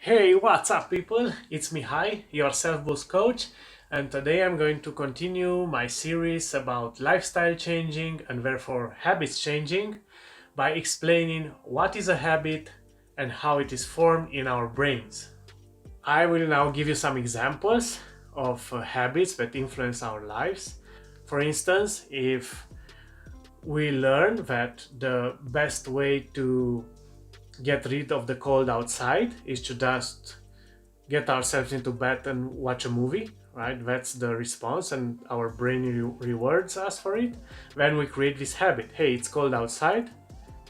Hey, what's up, people? It's Mihai, your self-boost coach, and today I'm going to continue my series about lifestyle changing and therefore habits changing by explaining what is a habit and how it is formed in our brains. I will now give you some examples of habits that influence our lives. For instance, if we learn that the best way to get rid of the cold outside is to just get ourselves into bed and watch a movie, right? That's the response, and our brain rewards us for it. Then we create this habit: hey, it's cold outside,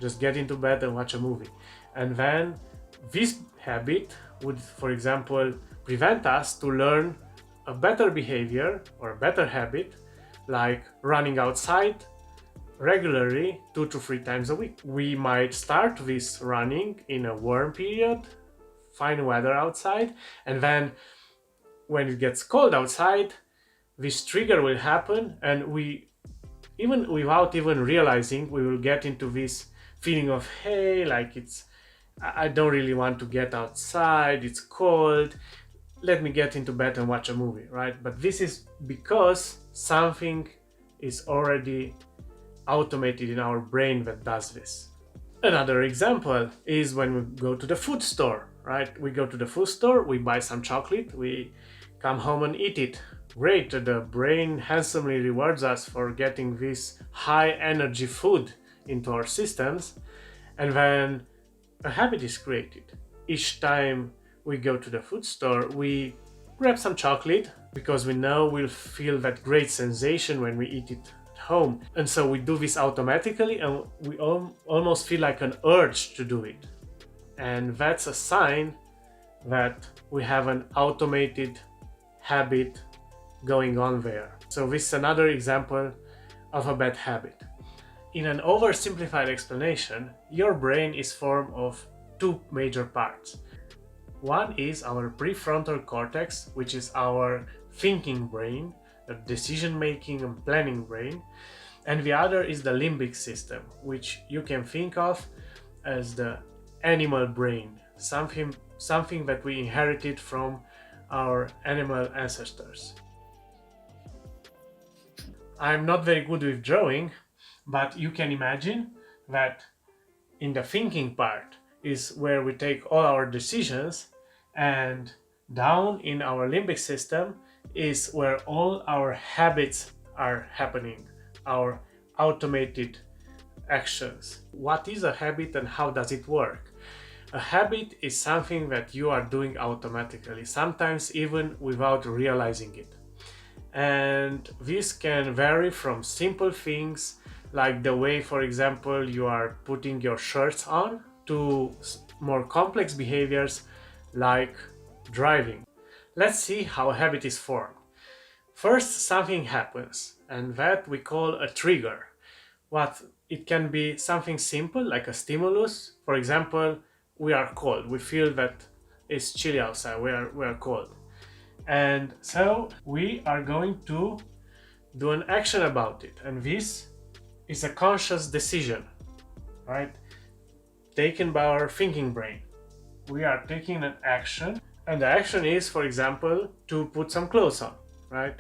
just get into bed and watch a movie. And then this habit would, for example, prevent us to learn a better behavior or a better habit, like running outside regularly 2 to 3 times a week. We might start this running in a warm period, fine weather outside, and then when it gets cold outside, this trigger will happen, and we, even without even realizing, we will get into this feeling of, hey, like I don't really want to get outside, it's cold, let me get into bed and watch a movie, right? But this is because something is already automated in our brain that does this. Another example is when we go to the food store, right? We go to the food store, we buy some chocolate, we come home and eat it. Great, the brain handsomely rewards us for getting this high energy food into our systems, and then a habit is created. Each time we go to the food store, we grab some chocolate because we know we'll feel that great sensation when we eat it at home. And so we do this automatically, and we almost feel like an urge to do it. And that's a sign that we have an automated habit going on there. So this is another example of a bad habit. In an oversimplified explanation, your brain is formed of two major parts. One is our prefrontal cortex, which is our thinking brain, the decision-making and planning brain, and the other is the limbic system, which you can think of as the animal brain, something that we inherited from our animal ancestors. I'm not very good with drawing, but you can imagine that in the thinking part is where we take all our decisions, and down in our limbic system is where all our habits are happening, our automated actions. What is a habit and how does it work? A habit is something that you are doing automatically, sometimes even without realizing it. And this can vary from simple things like the way, for example, you are putting your shirts on, to more complex behaviors like driving. Let's see how a habit is formed. First, something happens, and that we call a trigger. What it can be something simple like a stimulus. For example, we are cold. We feel that it's chilly outside. We are cold. And so we are going to do an action about it. And this is a conscious decision, right? Taken by our thinking brain. We are taking an action, and the action is, for example, to put some clothes on, right?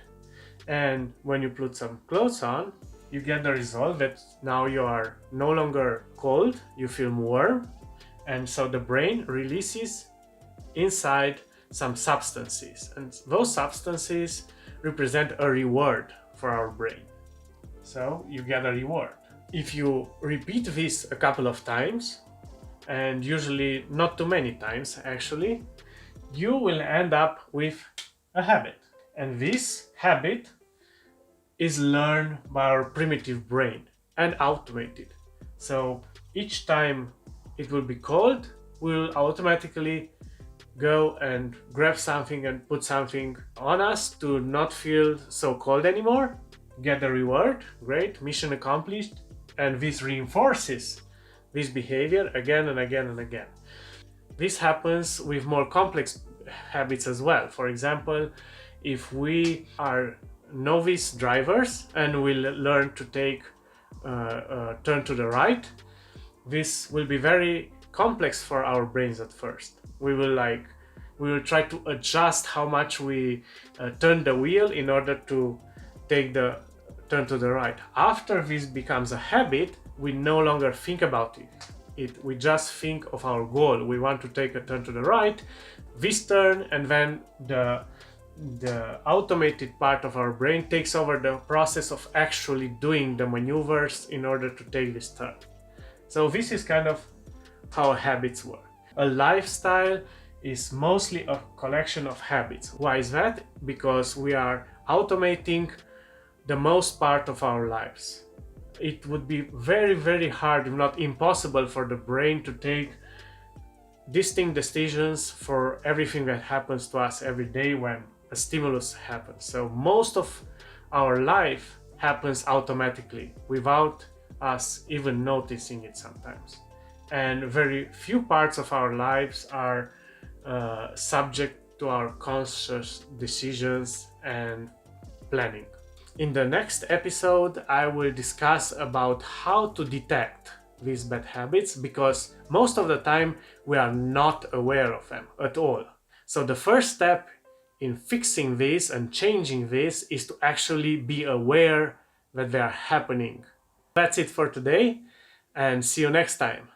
And when you put some clothes on, you get the result that now you are no longer cold, you feel warm, and so the brain releases inside some substances, and those substances represent a reward for our brain. So you get a reward. If you repeat this a couple of times, and usually not too many times actually, you will end up with a habit. And this habit is learned by our primitive brain and automated. So each time it will be cold, we'll automatically go and grab something and put something on us to not feel so cold anymore, get the reward, great, mission accomplished, and this reinforces this behavior again and again and again. This happens with more complex habits as well. For example, if we are novice drivers and will learn to take turn to the right, this will be very complex for our brains at first. We will like we will try to adjust how much we turn the wheel in order to take the turn to the right. After this becomes a habit, we no longer think about we just think of our goal. We want to take a turn to the right, this turn, and then the automated part of our brain takes over the process of actually doing the maneuvers in order to take this turn. So this is kind of how habits work. A lifestyle is mostly a collection of habits. Why is that? Because we are automating the most part of our lives. It would be very, very hard, if not impossible, for the brain to take distinct decisions for everything that happens to us every day when a stimulus happens. So most of our life happens automatically without us even noticing it sometimes. And very few parts of our lives are subject to our conscious decisions and planning. In the next episode, I will discuss about how to detect these bad habits, because most of the time we are not aware of them at all. So the first step in fixing this and changing this is to actually be aware that they are happening. That's it for today, and see you next time.